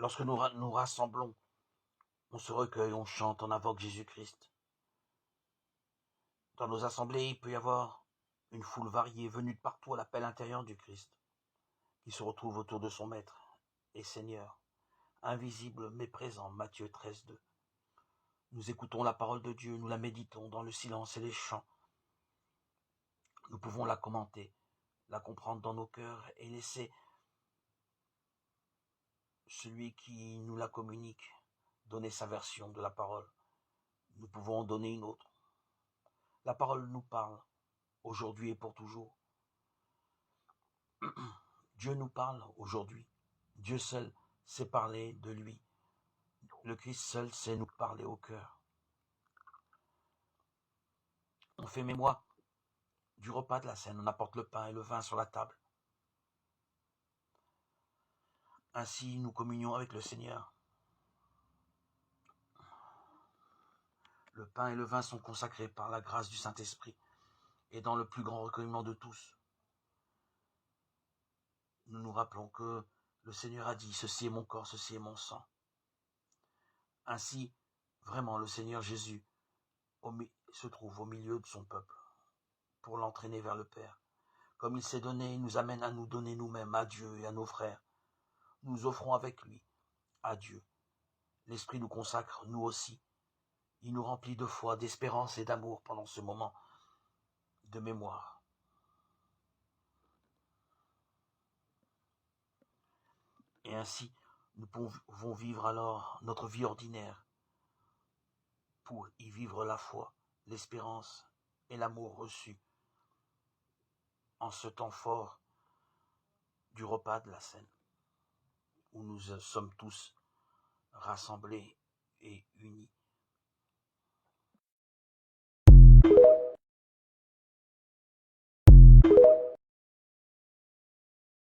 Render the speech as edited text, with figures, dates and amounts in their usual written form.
Lorsque nous rassemblons, on se recueille, on chante, on invoque Jésus-Christ. Dans nos assemblées, il peut y avoir une foule variée venue de partout à l'appel intérieur du Christ, qui se retrouve autour de son Maître et Seigneur, invisible mais présent, Matthieu 13,2. Nous écoutons la parole de Dieu, nous la méditons dans le silence et les chants. Nous pouvons la commenter, la comprendre dans nos cœurs et laisser celui qui nous la communique donner sa version de la parole. Nous pouvons en donner une autre. La parole nous parle, aujourd'hui et pour toujours. Dieu nous parle aujourd'hui. Dieu seul sait parler de lui. Le Christ seul sait nous parler au cœur. On fait mémoire du repas de la scène, on apporte le pain et le vin sur la table. Ainsi, nous communions avec le Seigneur. Le pain et le vin sont consacrés par la grâce du Saint-Esprit et dans le plus grand recueillement de tous. Nous nous rappelons que le Seigneur a dit « Ceci est mon corps, ceci est mon sang ». Ainsi, vraiment, le Seigneur Jésus se trouve au milieu de son peuple pour l'entraîner vers le Père. Comme il s'est donné, il nous amène à nous donner nous-mêmes à Dieu et à nos frères. Nous offrons avec lui à Dieu. L'Esprit nous consacre, nous aussi. Il nous remplit de foi, d'espérance et d'amour pendant ce moment de mémoire. Et ainsi, nous pouvons vivre alors notre vie ordinaire pour y vivre la foi, l'espérance et l'amour reçus en ce temps fort du repas de la scène, où nous sommes tous rassemblés et unis